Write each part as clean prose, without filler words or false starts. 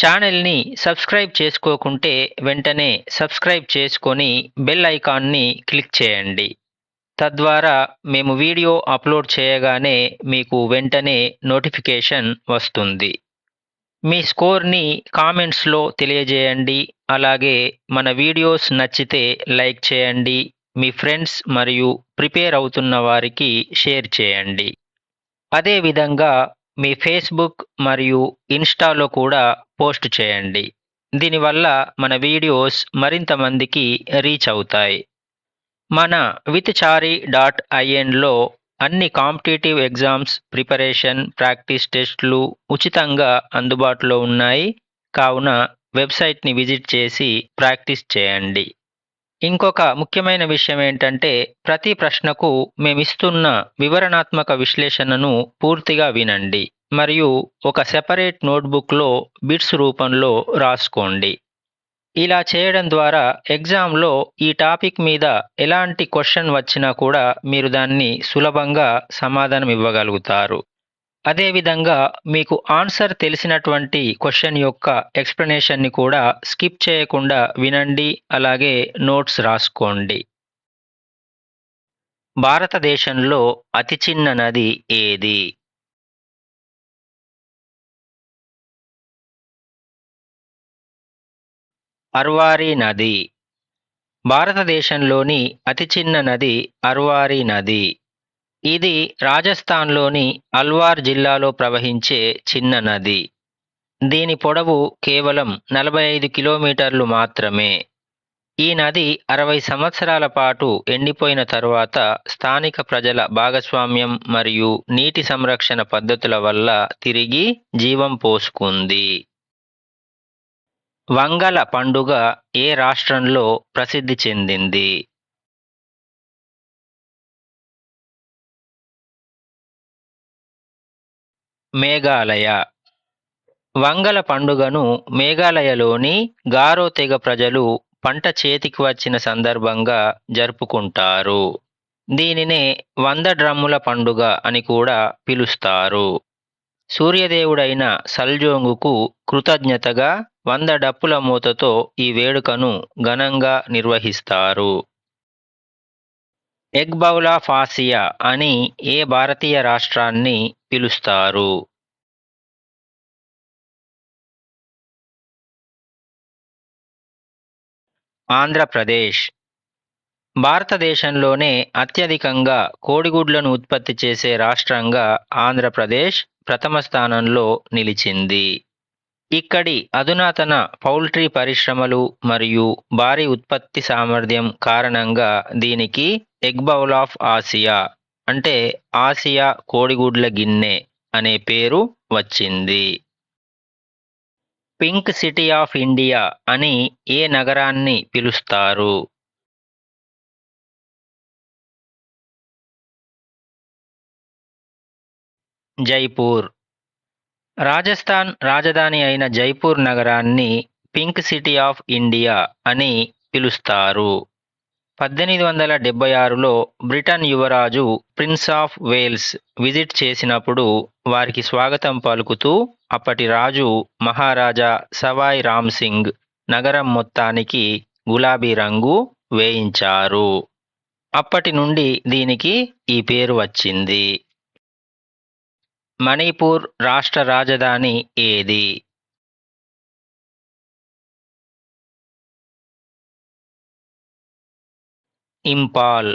ఛానల్‌ని సబ్స్క్రైబ్ చేసుకోకుంటే వెంటనే సబ్స్క్రైబ్ చేసుకొని బెల్ ఐకాన్‌ని క్లిక్ చేయండి. తద్వారా మేము వీడియో అప్లోడ్ చేయగానే మీకు వెంటనే నోటిఫికేషన్ వస్తుంది. మీ స్కోర్‌ని కామెంట్స్‌లో తెలియజేయండి. అలాగే మన వీడియోస్ నచ్చితే లైక్ చేయండి. మీ ఫ్రెండ్స్ మరియు ప్రిపేర్ అవుతున్న వారికి షేర్ చేయండి. అదేవిధంగా మీ ఫేస్‌బుక్ మరియు ఇన్‌స్టాలో కూడా పోస్ట్ చేయండి. దీనివల్ల మన వీడియోస్ మరింత మందికి రీచ్ అవుతాయి. మన విత్‌చారి.inలో అన్ని కాంపిటీటివ్ ఎగ్జామ్స్ ప్రిపరేషన్ ప్రాక్టీస్ టెస్ట్‌లు ఉచితంగా అందుబాటులో ఉన్నాయి. కావున వెబ్‌సైట్‌ని విజిట్ చేసి ప్రాక్టీస్ చేయండి. ఇంకొక ముఖ్యమైన విషయం ఏంటంటే ప్రతి ప్రశ్నకు మేమిస్తున్న వివరణాత్మక విశ్లేషణను పూర్తిగా వినండి మరియు ఒక సెపరేట్ నోట్బుక్లో బిట్స్ రూపంలో రాసుకోండి. ఇలా చేయడం ద్వారా ఎగ్జామ్లో ఈ టాపిక్ మీద ఎలాంటి క్వశ్చన్ వచ్చినా కూడా మీరు దాన్ని సులభంగా సమాధానం ఇవ్వగలుగుతారు. అదేవిధంగా మీకు ఆన్సర్ తెలిసినటువంటి క్వశ్చన్ యొక్క ఎక్స్‌ప్లనేషన్‌ని కూడా స్కిప్ చేయకుండా వినండి. అలాగే నోట్స్ రాసుకోండి. భారతదేశంలో అతి చిన్న నది ఏది? అర్వారి నది. భారతదేశంలోని అతి చిన్న నది అర్వారి నది. ఇది రాజస్థాన్‌లోని అల్వార్ జిల్లాలో ప్రవహించే చిన్న నది. దీని పొడవు కేవలం 45 కిలోమీటర్లు మాత్రమే. ఈ నది 60 సంవత్సరాల పాటు ఎండిపోయిన తరువాత స్థానిక ప్రజల భాగస్వామ్యం మరియు నీటి సంరక్షణ పద్ధతుల వల్ల తిరిగి జీవం పోసుకుంది. వంగల పండుగ ఏ రాష్ట్రంలో ప్రసిద్ధి చెందింది? మేఘాలయ. వంగల పండుగను మేఘాలయలోని గారో తెగ ప్రజలు పంట చేతికి వచ్చిన సందర్భంగా జరుపుకుంటారు. దీనినే 100 డ్రమ్ముల పండుగ అని కూడా పిలుస్తారు. సూర్యదేవుడైన సల్జోంగుకు కృతజ్ఞతగా 100 డప్పుల మోతతో ఈ వేడుకను ఘనంగా నిర్వహిస్తారు. ఎగ్ బౌల్ ఆఫ్ ఆసియా అని ఏ భారతీయ రాష్ట్రాన్ని పిలుస్తారు? ఆంధ్రప్రదేశ్. భారతదేశంలోనే అత్యధికంగా కోడిగుడ్లను ఉత్పత్తి చేసే రాష్ట్రంగా ఆంధ్రప్రదేశ్ ప్రథమ స్థానంలో నిలిచింది. ఇక్కడి అధునాతన పౌల్ట్రీ పరిశ్రమలు మరియు భారీ ఉత్పత్తి సామర్థ్యం కారణంగా దీనికి ఎగ్ బౌల్ ఆఫ్ ఆసియా అంటే ఆసియా కోడిగుడ్ల గిన్నె అనే పేరు వచ్చింది. పింక్ సిటీ ఆఫ్ ఇండియా అని ఏ నగరాన్ని పిలుస్తారు? జైపూర్. రాజస్థాన్ రాజధాని అయిన జైపూర్ నగరాన్ని పింక్ సిటీ ఆఫ్ ఇండియా అని పిలుస్తారు. 1876లో బ్రిటన్ యువరాజు ప్రిన్స్ ఆఫ్ వేల్స్ విజిట్ చేసినప్పుడు వారికి స్వాగతం పలుకుతూ అప్పటి రాజు మహారాజా సవాయ్ రామ్ సింగ్ నగరం మొత్తానికి గులాబీ రంగు వేయించారు. అప్పటి నుండి దీనికి ఈ పేరు వచ్చింది. మణిపూర్ రాష్ట్ర రాజధాని ఏది? ఇంపాల్.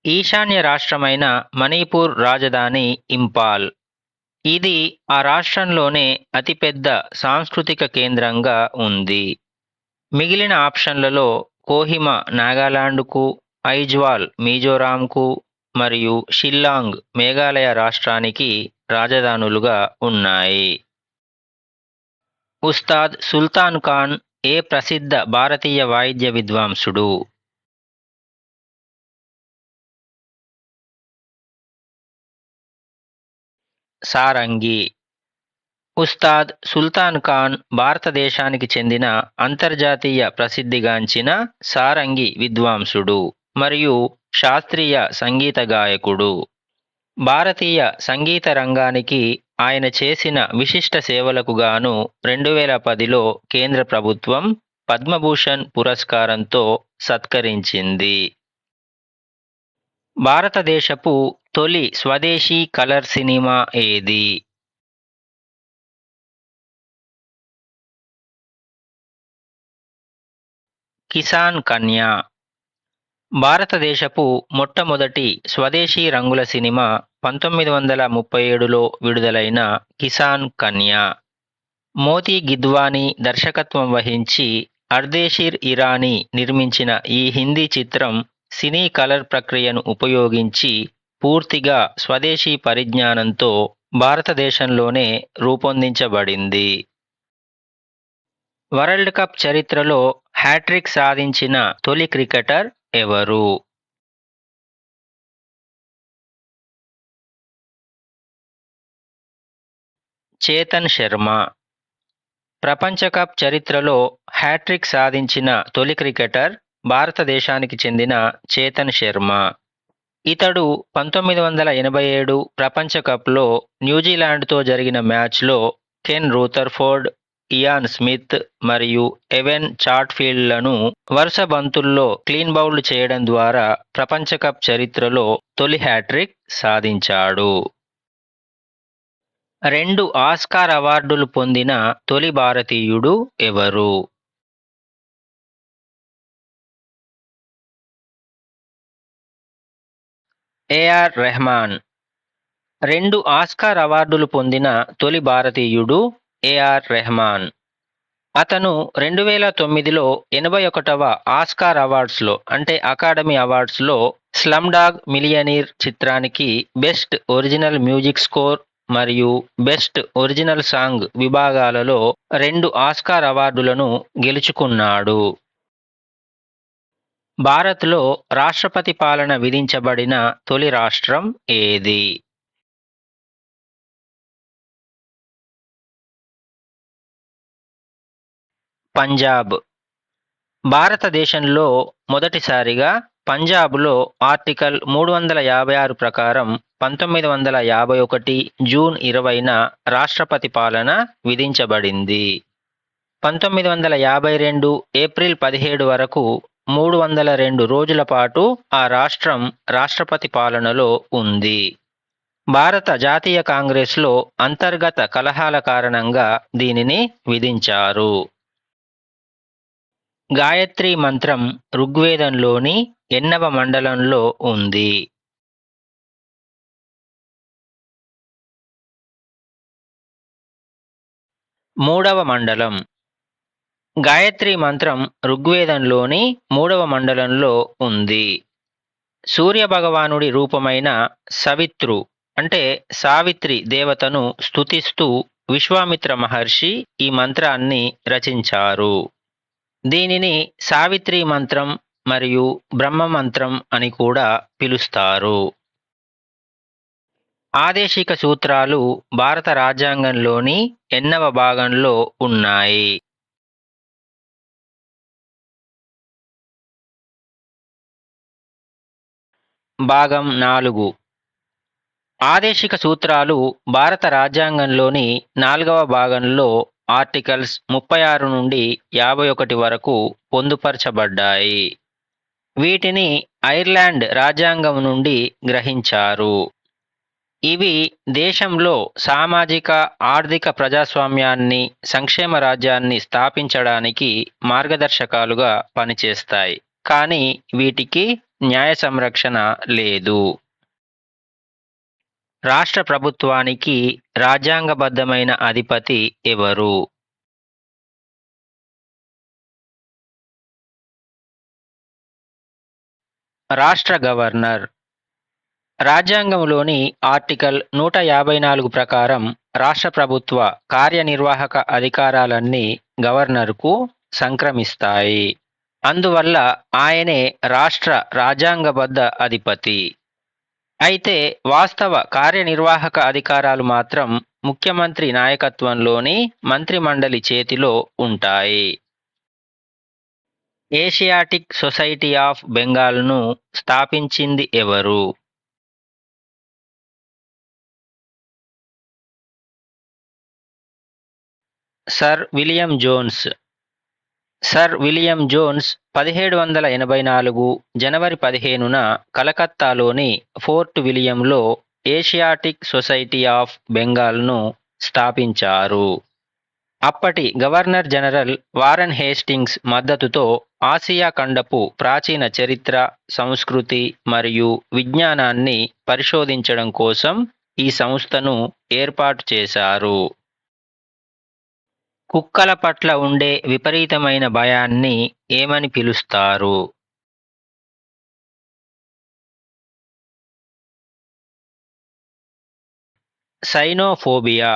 ఈశాన్య రాష్ట్రమైన మణిపూర్ రాజధాని ఇంపాల్. ఇది ఆ రాష్ట్రంలోనే అతిపెద్ద సాంస్కృతిక కేంద్రంగా ఉంది. మిగిలిన ఆప్షన్లలో కోహిమా నాగాలాండ్కు, ఐజ్వాల్ మిజోరాంకు మరియు షిల్లాంగ్ మేఘాలయ రాష్ట్రానికి రాజధానులుగా ఉన్నాయి. ఉస్తాద్ సుల్తాన్ ఖాన్ ఏ ప్రసిద్ధ భారతీయ వాయిద్య విద్వాంసుడు? సారంగి. ఉస్తాద్ సుల్తాన్ ఖాన్ భారతదేశానికి చెందిన అంతర్జాతీయ ప్రసిద్ధిగాంచిన సారంగి విద్వాంసుడు మరియు శాస్త్రీయ సంగీత గాయకుడు. భారతీయ సంగీత రంగానికి ఆయన చేసిన విశిష్ట సేవలకు గాను 2010లో కేంద్ర ప్రభుత్వం పద్మభూషణ్ పురస్కారంతో సత్కరించింది. భారతదేశపు తొలి స్వదేశీ కలర్ సినిమా ఏది? కిసాన్ కన్య. భారతదేశపు మొట్టమొదటి స్వదేశీ రంగుల సినిమా 1937లో విడుదలైన కిసాన్ కన్య. మోతీ గిద్వానీ దర్శకత్వం వహించి అర్దేషిర్ ఇరానీ నిర్మించిన ఈ హిందీ చిత్రం సినీ కలర్ ప్రక్రియను ఉపయోగించి పూర్తిగా స్వదేశీ పరిజ్ఞానంతో భారతదేశంలోనే రూపొందించబడింది. వరల్డ్ కప్ చరిత్రలో హ్యాట్రిక్ సాధించిన తొలి క్రికెటర్ ఎవరు? చేతన్ శర్మ. ప్రపంచ కప్ చరిత్రలో హ్యాట్రిక్ సాధించిన తొలి క్రికెటర్ భారతదేశానికి చెందిన చేతన్ శర్మ. ఇతడు 1987 ప్రపంచ కప్లో న్యూజిలాండ్తో జరిగిన మ్యాచ్లో కెన్ రూథర్ఫోర్డ్, ఇయాన్ స్మిత్ మరియు ఎవెన్ చాట్ఫీల్డ్లను వరుస బంతుల్లో క్లీన్ బౌల్డ్ చేయడం ద్వారా ప్రపంచ కప్ చరిత్రలో తొలి హ్యాట్రిక్ సాధించాడు. 2 ఆస్కార్ అవార్డులు పొందిన తొలి భారతీయుడు ఎవరు? ఏఆర్ రెహమాన్. 2 ఆస్కార్ అవార్డులు పొందిన తొలి భారతీయుడు ఏఆర్ రెహమాన్. అతను 2009లో 81వ ఆస్కార్ అవార్డ్స్లో అంటే అకాడమీ అవార్డ్స్లో స్లమ్డాగ్ మిలియనీర్ చిత్రానికి బెస్ట్ ఒరిజినల్ మ్యూజిక్ స్కోర్ మరియు బెస్ట్ ఒరిజినల్ సాంగ్ విభాగాలలో 2 ఆస్కార్ అవార్డులను గెలుచుకున్నాడు. భారత్లో రాష్ట్రపతి పాలన విధించబడిన తొలి రాష్ట్రం ఏది? పంజాబ్. భారతదేశంలో మొదటిసారిగా పంజాబ్లో ఆర్టికల్ 356 ప్రకారం 1951 జూన్ 20న రాష్ట్రపతి పాలన విధించబడింది. 1952 ఏప్రిల్ 17 వరకు 302 రోజుల పాటు ఆ రాష్ట్రం రాష్ట్రపతి పాలనలో ఉంది. భారత జాతీయ కాంగ్రెస్లో అంతర్గత కలహాల కారణంగా దీనిని విధించారు. గాయత్రి మంత్రం ఋగ్వేదంలోని ఎన్నవ మండలంలో ఉంది? మూడవ మండలం. గాయత్రి మంత్రం ఋగ్వేదంలోని 3వ మండలంలో ఉంది. సూర్య భగవానుడి రూపమైన సవిత్రు అంటే సావిత్రి దేవతను స్తుతిస్తూ విశ్వామిత్ర మహర్షి ఈ మంత్రాన్ని రచించారు. దీనిని సావిత్రి మంత్రం మరియు బ్రహ్మ మంత్రం అని కూడా పిలుస్తారు. ఆదేశిక సూత్రాలు భారత రాజ్యాంగంలోని ఎన్నవ భాగంలో ఉన్నాయి? భాగం 4. ఆదేశిక సూత్రాలు భారత రాజ్యాంగంలోని 4వ భాగంలో ఆర్టికల్స్ 36 నుండి 51 వరకు పొందుపరచబడ్డాయి. వీటిని ఐర్లాండ్ రాజ్యాంగం నుండి గ్రహించారు. ఇవి దేశంలో సామాజిక ఆర్థిక ప్రజాస్వామ్యాన్ని సంక్షేమ రాజ్యాన్ని స్థాపించడానికి మార్గదర్శకాలుగా పనిచేస్తాయి. కానీ వీటికి న్యాయ సంరక్షణ లేదు. రాష్ట్ర ప్రభుత్వానికి రాజ్యాంగబద్ధమైన అధిపతి ఎవరు? రాష్ట్ర గవర్నర్. రాజ్యాంగంలోని ఆర్టికల్ 154 ప్రకారం రాష్ట్ర ప్రభుత్వ కార్యనిర్వాహక అధికారాలన్నీ గవర్నర్కు సంక్రమిస్తాయి. అందువల్ల ఆయనే రాష్ట్ర రాజ్యాంగబద్ధ అధిపతి. అయితే వాస్తవ కార్యనిర్వాహక అధికారాలు మాత్రం ముఖ్యమంత్రి నాయకత్వంలోని మంత్రిమండలి చేతిలో ఉంటాయి. ఏషియాటిక్ సొసైటీ ఆఫ్ బెంగాల్ను స్థాపించింది ఎవరు? Sir William Jones. Sir William Jones 1784 జనవరి 15న కలకత్తాలోని ఫోర్ట్ విలియంలో ఏషియాటిక్ సొసైటీ ఆఫ్ బెంగాల్ను స్థాపించారు. అప్పటి గవర్నర్ జనరల్ వారన్ హేస్టింగ్స్ మద్దతుతో ఆసియా ఖండపు ప్రాచీన చరిత్ర, సంస్కృతి మరియు విజ్ఞానాన్ని పరిశోధించడం కోసం ఈ సంస్థను ఏర్పాటు చేశారు. కుక్కల పట్ల ఉండే విపరీతమైన భయాన్ని ఏమని పిలుస్తారు? సైనోఫోబియా.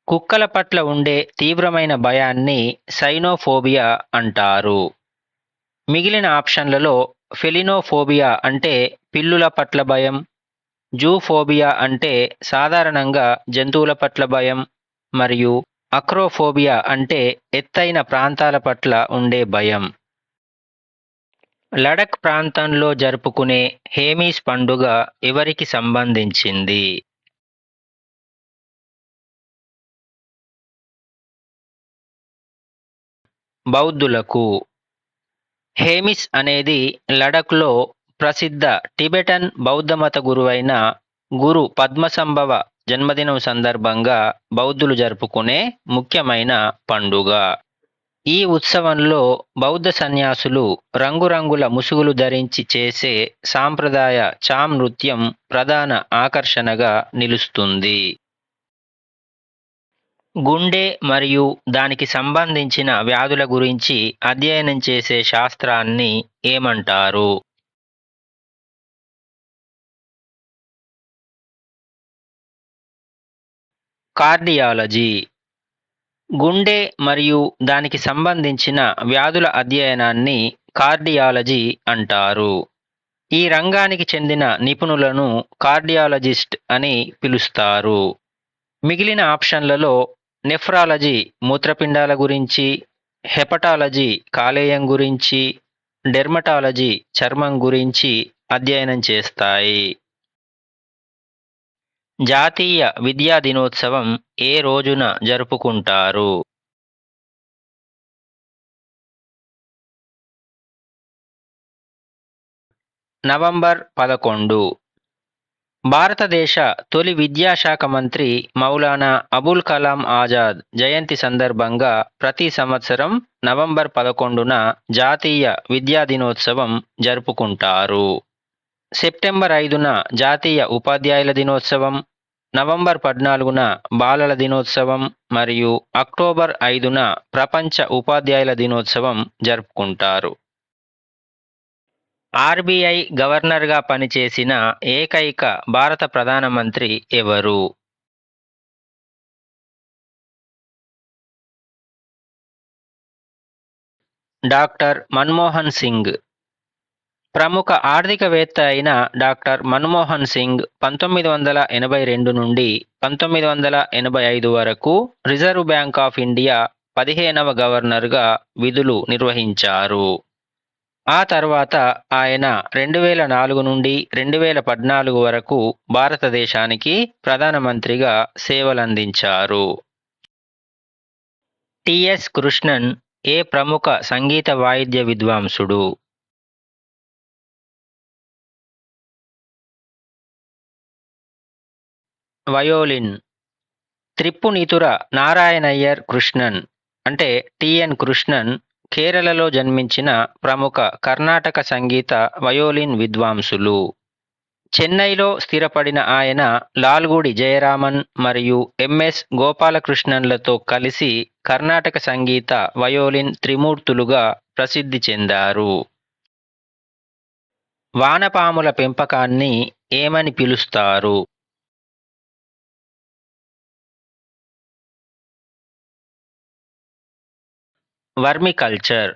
కుక్కల పట్ల ఉండే తీవ్రమైన భయాన్ని సైనోఫోబియా అంటారు. మిగిలిన ఆప్షన్లలో ఫెలినోఫోబియా అంటే పిల్లుల పట్ల భయం, జూఫోబియా అంటే సాధారణంగా జంతువుల పట్ల భయం, మరియు అక్రోఫోబియా అంటే ఎత్తైన ప్రాంతాల పట్ల ఉండే భయం. లడఖ్ ప్రాంతంలో జరుపుకునే హేమీస్ పండుగ ఎవరికి సంబంధించింది? బౌద్ధులకు. హేమిస్ అనేది లడఖ్లో ప్రసిద్ధ టిబెటన్ బౌద్ధమత గురువైన గురు పద్మసంభవ జన్మదినం సందర్భంగా బౌద్ధులు జరుపుకునే ముఖ్యమైన పండుగ. ఈ ఉత్సవంలో బౌద్ధ సన్యాసులు రంగురంగుల ముసుగులు ధరించి చేసే సాంప్రదాయ చామ్ నృత్యం ప్రధాన ఆకర్షణగా నిలుస్తుంది. గుండె మరియు దానికి సంబంధించిన వ్యాధుల గురించి అధ్యయనం చేసే శాస్త్రాన్ని ఏమంటారు? కార్డియాలజీ. గుండె మరియు దానికి సంబంధించిన వ్యాధుల అధ్యయనాన్ని కార్డియాలజీ అంటారు. ఈ రంగానికి చెందిన నిపుణులను కార్డియాలజిస్ట్ అని పిలుస్తారు. మిగిలిన ఆప్షన్లలో నెఫ్రాలజీ మూత్రపిండాల గురించి, హెపటాలజీ కాలేయం గురించి, డెర్మటాలజీ చర్మం గురించి అధ్యయనం చేస్తాయి. జాతీయ విద్యా దినోత్సవం ఏ రోజున జరుపుకుంటారు? నవంబర్ 11. భారతదేశ తొలి విద్యాశాఖ మంత్రి మౌలానా అబుల్ కలాం ఆజాద్ జయంతి సందర్భంగా ప్రతి సంవత్సరం నవంబర్ 11న జాతీయ విద్యా దినోత్సవం జరుపుకుంటారు. సెప్టెంబర్ 5న జాతీయ ఉపాధ్యాయుల దినోత్సవం, నవంబర్ 14న బాలల దినోత్సవం మరియు అక్టోబర్ 5న ప్రపంచ ఉపాధ్యాయుల దినోత్సవం జరుపుకుంటారు. ఆర్బీఐ గవర్నర్గా పనిచేసిన ఏకైక భారత ప్రధానమంత్రి ఎవరు? డాక్టర్ మన్మోహన్ సింగ్. ప్రముఖ ఆర్థికవేత్త అయిన డాక్టర్ మన్మోహన్ సింగ్ 1982 నుండి 1985 వరకు రిజర్వ్ బ్యాంక్ ఆఫ్ ఇండియా 15వ గవర్నర్గా విధులు నిర్వహించారు. ఆ తర్వాత ఆయన 2004 నుండి 2014 వరకు భారతదేశానికి ప్రధానమంత్రిగా సేవలందించారు. టిఎస్ కృష్ణన్ ఏ ప్రముఖ సంగీత వాయిద్య విద్వాంసుడు? వయోలిన్. త్రిప్పునితుర నారాయణయ్యర్ కృష్ణన్ అంటే టిఎన్ కృష్ణన్ కేరళలో జన్మించిన ప్రముఖ కర్ణాటక సంగీత వయోలిన్ విద్వాంసులు. చెన్నైలో స్థిరపడిన ఆయన లాల్గుడి జయరామన్ మరియు ఎంఎస్ గోపాలకృష్ణన్లతో కలిసి కర్ణాటక సంగీత వయోలిన్ త్రిమూర్తులుగా ప్రసిద్ధి చెందారు. వానపాముల పెంపకాన్ని ఏమని పిలుస్తారు? వర్మికల్చర్.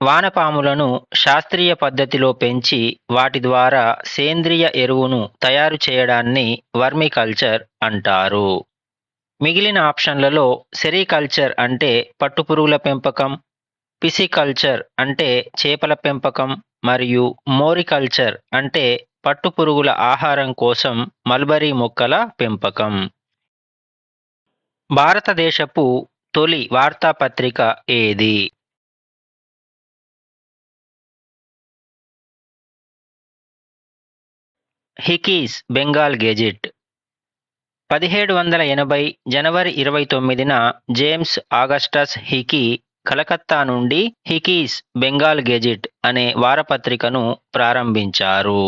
వానపాములను శాస్త్రీయ పద్ధతిలో పెంచి వాటి ద్వారా సేంద్రియ ఎరువును తయారు చేయడాన్ని వర్మికల్చర్ అంటారు. మిగిలిన ఆప్షన్లలో సెరికల్చర్ అంటే పట్టుపురుగుల పెంపకం, పిసికల్చర్ అంటే చేపల పెంపకం మరియు మోరికల్చర్ అంటే పట్టుపురుగుల ఆహారం కోసం మల్బరీ మొక్కల పెంపకం. భారతదేశపు తొలి వార్తాపత్రిక ఏది? హికీస్ బెంగాల్ గెజిట్. 1780 జనవరి 29న జేమ్స్ ఆగస్టస్ హికీ కలకత్తా నుండి హికీస్ బెంగాల్ గెజిట్ అనే వారపత్రికను ప్రారంభించారు.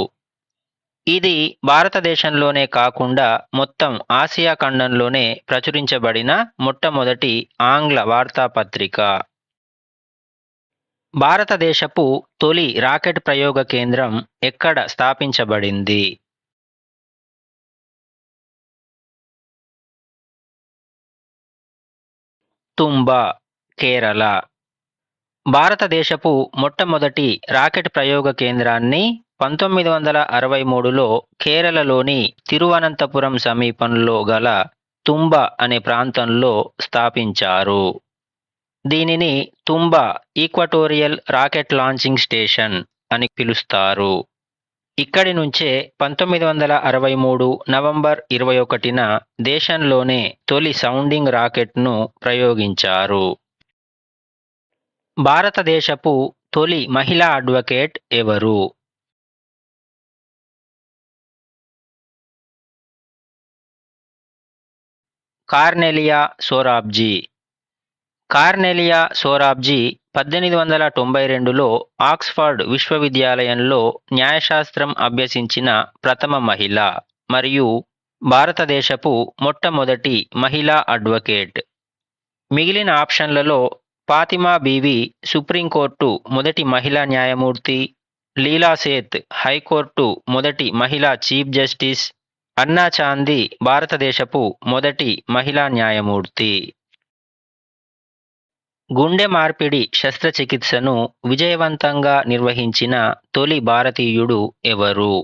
ఇది భారతదేశంలోనే కాకుండా మొత్తం ఆసియా ఖండంలోనే ప్రచురించబడిన మొట్టమొదటి ఆంగ్ల వార్తాపత్రిక. భారతదేశపు తొలి రాకెట్ ప్రయోగ కేంద్రం ఎక్కడ స్థాపించబడింది? తుంబా, కేరళ. భారతదేశపు మొట్టమొదటి రాకెట్ ప్రయోగ కేంద్రాన్ని 1963లో కేరళలోని తిరువనంతపురం సమీపంలో గల తుంబా అనే ప్రాంతంలో స్థాపించారు. దీనిని తుంబా ఈక్వటోరియల్ రాకెట్ లాంచింగ్ స్టేషన్ అని పిలుస్తారు. ఇక్కడి నుంచే 1963 నవంబర్ 21న దేశంలోనే తొలి సౌండింగ్ రాకెట్ను ప్రయోగించారు. భారతదేశపు తొలి మహిళా అడ్వకేట్ ఎవరు? కార్నెలియా సోరాబ్జీ. కార్నెలియా సోరాబ్జీ 1892లో ఆక్స్ఫర్డ్ విశ్వవిద్యాలయంలో న్యాయశాస్త్రం అభ్యసించిన ప్రథమ మహిళ మరియు భారతదేశపు మొట్టమొదటి మహిళా అడ్వకేట్. మిగిలిన ఆప్షన్లలో ఫాతిమా బీవి సుప్రీంకోర్టు మొదటి మహిళా న్యాయమూర్తి, లీలా సేత్ హైకోర్టు మొదటి మహిళా చీఫ్ జస్టిస్, అన్నా చాందీ భారతదేశపు మొదటి మహిళా న్యాయమూర్తి. గుండె మార్పిడి శస్త్రచికిత్సను విజయవంతంగా నిర్వహించిన తొలి భారతీయుడు ఎవరు?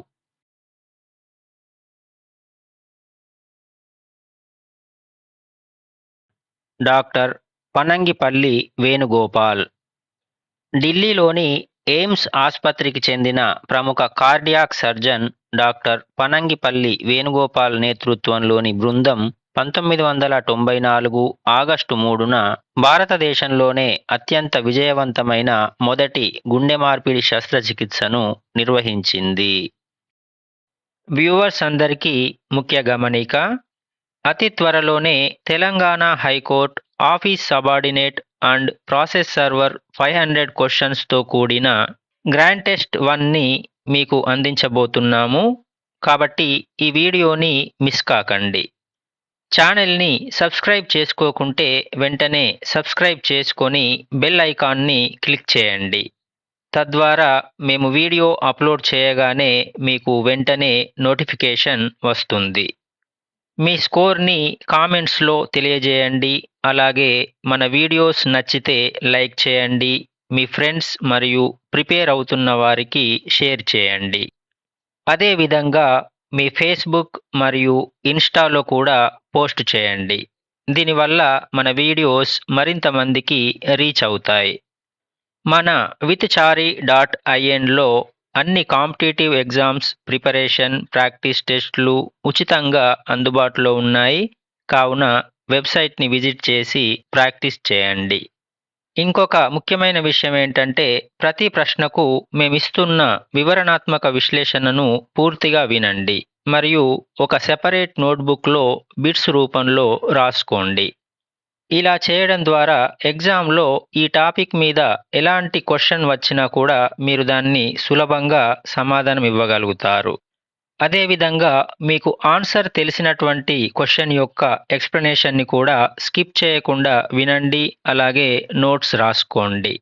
డాక్టర్ పనంగిపల్లి వేణుగోపాల్. ఢిల్లీలోని ఎయిమ్స్ ఆసుపత్రికి చెందిన ప్రముఖ కార్డియాక్ సర్జన్ డాక్టర్ పనంగిపల్లి వేణుగోపాల్ నేతృత్వంలోని బృందం 1994 ఆగస్టు 3న భారతదేశంలోనే అత్యంత విజయవంతమైన మొదటి గుండె మార్పిడి శస్త్రచికిత్సను నిర్వహించింది. వ్యూవర్స్ అందరికీ ముఖ్య గమనిక: అతి త్వరలోనే Telangana high court office subordinate and process server 500 క్వశ్చన్స్తో కూడిన గ్రాండ్ టెస్ట్ 1ని మీకు అందించబోతున్నాము. కాబట్టి ఈ వీడియోని మిస్ కాకండి. ఛానల్ని సబ్స్క్రైబ్ చేసుకోకుంటే వెంటనే సబ్స్క్రైబ్ చేసుకొని బెల్ ఐకాన్ని క్లిక్ చేయండి. తద్వారా మేము వీడియో అప్లోడ్ చేయగానే మీకు వెంటనే నోటిఫికేషన్ వస్తుంది. మీ స్కోర్ని కామెంట్స్లో తెలియజేయండి. అలాగే మన వీడియోస్ నచ్చితే లైక్ చేయండి. మీ ఫ్రెండ్స్ మరియు ప్రిపేర్ అవుతున్న వారికి షేర్ చేయండి. అదేవిధంగా మీ ఫేస్బుక్ మరియు ఇన్స్టాలో కూడా పోస్ట్ చేయండి. దీనివల్ల మన వీడియోస్ మరింత మందికి రీచ్ అవుతాయి. మన withchari.inలో అన్ని కాంపిటేటివ్ ఎగ్జామ్స్ ప్రిపరేషన్ ప్రాక్టీస్ టెస్టులు ఉచితంగా అందుబాటులో ఉన్నాయి. కావున వెబ్సైట్ని విజిట్ చేసి ప్రాక్టీస్ చేయండి. ఇంకొక ముఖ్యమైన విషయం ఏంటంటే, ప్రతి ప్రశ్నకు మేమిస్తున్న వివరణాత్మక విశ్లేషణను పూర్తిగా వినండి మరియు ఒక సెపరేట్ నోట్బుక్లో బిట్స్ రూపంలో రాసుకోండి. ఇలా చేయడం ద్వారా ఎగ్జామ్లో ఈ టాపిక్ మీద ఎలాంటి క్వశ్చన్ వచ్చినా కూడా మీరు దాన్ని సులభంగా సమాధానం ఇవ్వగలుగుతారు. అదేవిధంగా మీకు ఆన్సర్ తెలిసినటువంటి క్వశ్చన్ యొక్క ఎక్స్ప్లెనేషన్ని కూడా స్కిప్ చేయకుండా వినండి. అలాగే నోట్స్ రాసుకోండి.